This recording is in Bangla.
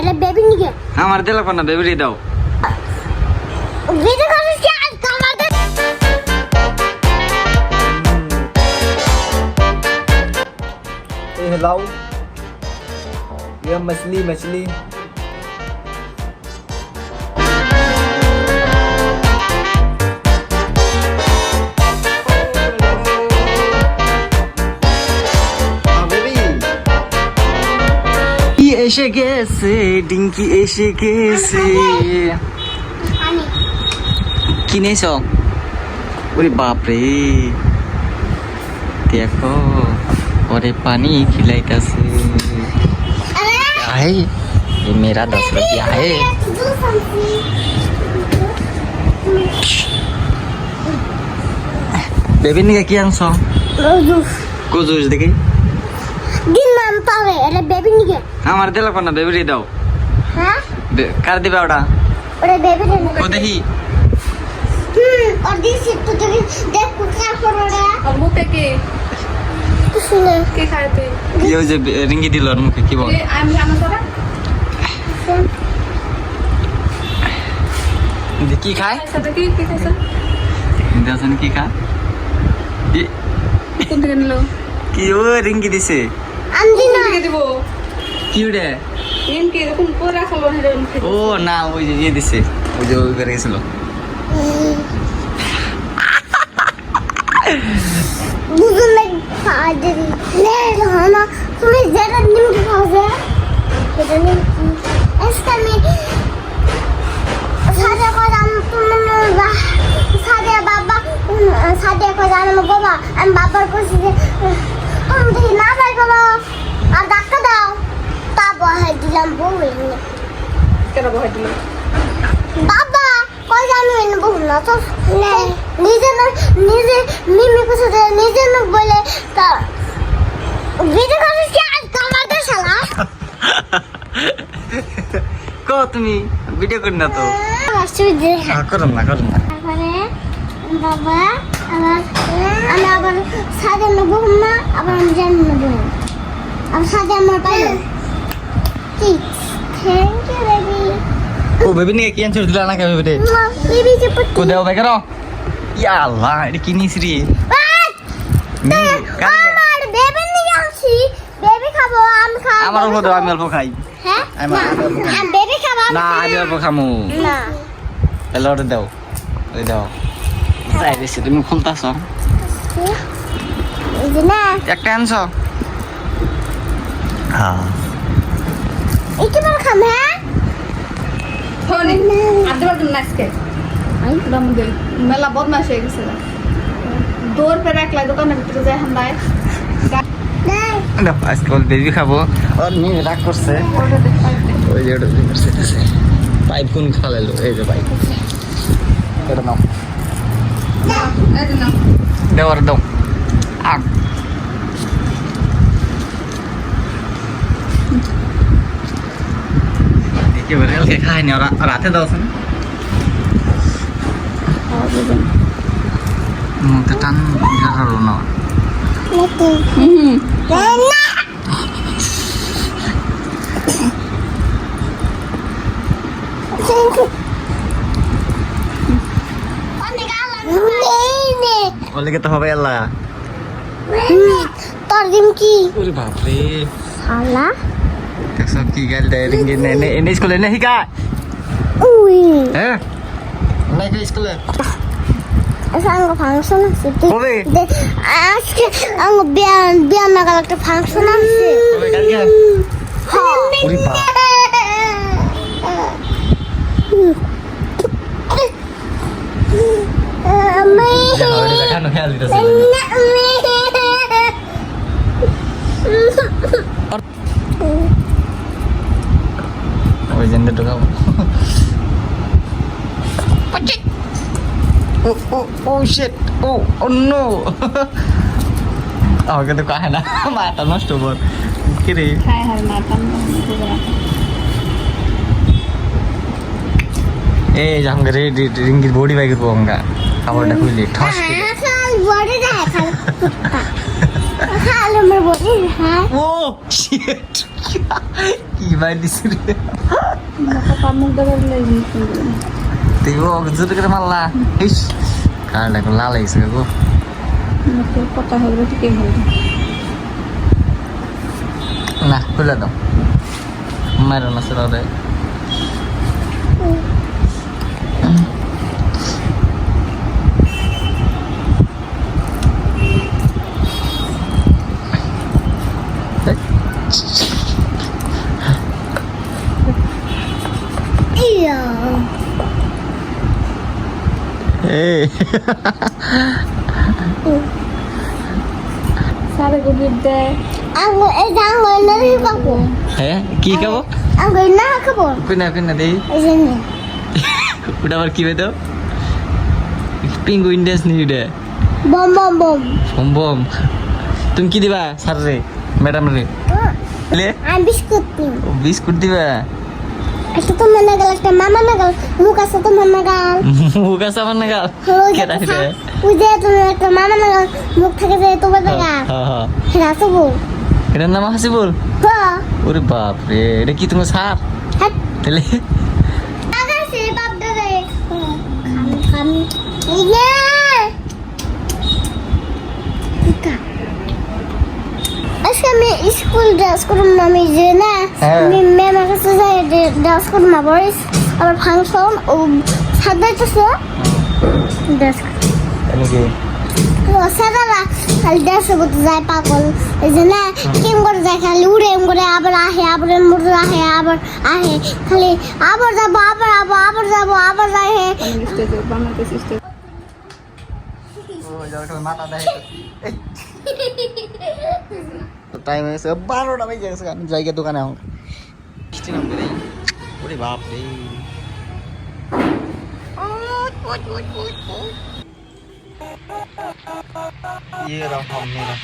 এটা বেবি নিকে আমার দিলে কোন বেবি দাও ভিডিও করিস কি আজ কামার দে ए लाओ ये मछली मछली এসে গেছে ডিঙ্কি এসে গেছে পানি কিনেছ ওরে বাপরে দেখো ওরে পানি खिलाइताছে आए ये मेरा 10 रुपया है बेबी ने কি আনছো কো জুস দেখি দিন নাম পাবে এটা বেবি নিকে আমার দিলে কোন বেবি দাও হ্যাঁ কার দিবা ওটা ওটা বেবি রে ও দেখি और दिस तो देख क्या कर रहा है अब मुंह पे के सुने के खाए थे কি ওই যে রিঙ্গি দিল আর মুখে কি বল ये आई एम जाना सारा কি খায় ऐसा तो की कैसा দেন কি খায় कौन থেকে নিলো কি ও রিঙ্গি দিছে अंजी কোন ना থেকে দিব কি ওরে এম কি এরকম পুরো খালো না রে ও না ওই যে দিছে ওই যে ওই করে গেছিল मुझे लग फादर ले ना तुम्हें जरा निम खाओगे ये निम इसका में सादे को जान तुम सादे बाबा सादे को जान बाबा हम बाबा को से तुम दी ना भाई करो और धक्का दाओ तब है दिलम बोलेंगे কেন বহাই দিল बाबा कोई जानो इन बोलना तो नहीं निजे मिमी को से निजे न बोले तो वीडियो करिस কি আজ কামার দে শালা কো তুমি ভিডিও কর না তো অসুবিধে করুন না তারপরে বাবা আবার আমি আবার সাদে নেব না আবার আমি জানি নেব আর সাদে আমার পাইলো কি থ্যাংক ইউ বেবি ও বেবি নিয়ে কি আনছো দিলা না কে বেবি রে বেবি যে পুত্র কো দেও ভাই করো ইয়া আল্লাহ এটা কি নিস রে আমার বেবি নিয়ে আসি বেবি খাবো আমি খাবো আমার অল্প দাও আমি অল্প খাই হ্যাঁ আমি আমি বেবি খাবো না আমি অল্প খামু না এলো ওটা দাও ওই দাও তাই দিছে তুমি খুলতাছ এই যে না একটা আনছো হ্যাঁ একটু বড় খাম হ্যাঁ ফোনে আদর দিন নাচকে আই দম দে মেলা বদমাশ হয়ে গেছে দৌড় पे रख ला दुकान ভিতরে যায় হামদায় না আজকাল বেবি খাবো আর মেয়ে রাগ করছে ওই যে ওটা করছে পাইপ কোন খালালো এই যে পাইপ এটা নাও এই দিন দাও আর দাও আগ একেবারে কালকে খাইনি আর রাতে দাও না তো টান ঘাড়ো না নাকি হুম না ওলিকে তো হবে আল্লাহ তোর দিন কি ওরে বাপ রে শালা দেখছ কি গাল দেয় রিঙ্গি নে এনে স্কুলে নে হিকা উই হ্যাঁ নাই কি স্কুলে আঙ্গ ফাংশন আছে কবে? আজকে আঙ্গ বিয়ার নাগাল একটা ফাংশন আছে কবে কালকে হ্যাঁ ওরে বাপ আমি জানো এটা দেখানো খেয়াল দিতেছে ওই জেন্ডে ঢোকাবো ও শিট ও নো আমাকে তো কাহে না মাথা নষ্ট কর কি রে খায় হার মাতাম এই জামগে রে রিঙ্গির বডি বাইকের পোঙ্গা খাবারটা খুইলে ঠস করে বড় যায় খালো আমার বড় হ্যাঁ ও শিট কি বাইরে দিছি রে মুখ দেবার লাগি তুই ও জোর করে মারলা ইস কার লাগো লাল হয়েছে গো মুখে কথা হবে ঠিকই হবে না খুলে দাও মারো না সেটা রে ইয়া এই সারে গুড দে আঙ্গুর এই যে আঙ্গুর না রে বাবু হ্যাঁ কি খাবো আঙ্গুর না খাবো পিনা দেই এই যে নে ওটা আবার কি বেতো পিঙ্গুইন ড্রেস নি রে বম বম বম বম বম তুমি কি দিবা স্যার রে ম্যাডাম রে লে আমি বিস্কুট দিই বিস্কুট দিবা একটা তো মনে গেল একটা মামা না গেল মুখ আছে তো মনে গেল মুখ আছে আমার না গাল কেটা রে ওই যে তুমি একটা মামা না গেল মুখ থেকে যে তোমার দেখা হ্যাঁ হ্যাঁ আছে বল এটার নাম হাসিবুল হ্যাঁ ওরে বাপ রে এটা কি তোমার স্যার হ্যাঁ তাহলে আগাছে বাপ দাদা খাম ইয়ে আজকে আমি স্কুল ড্রেস করুম না আমি যে না হ্যাঁ। আমি ম্যামের কাছে যাই ড্রেস করুম আবার আবার ফাংশন ও সাজাইতেছে ড্রেস নাকি ও সাদারা খালি ড্রেস করতে যায় পাগল এই যে না কেম করে যায় খালি উড়ে এম করে আবার আহে আবার মুড়ে আহে আবার আহে খালি আবার যাবো আবার যাবো আবার যায় স্টেজে বাংলাদেশ স্টেজ মাথা দেয় টাইম হয়েছে 12টা বেজে গেছে আমি জায়গা দোকানে এখন মিষ্টি নাম রে ওরে বাপ রে ये रहा मेरा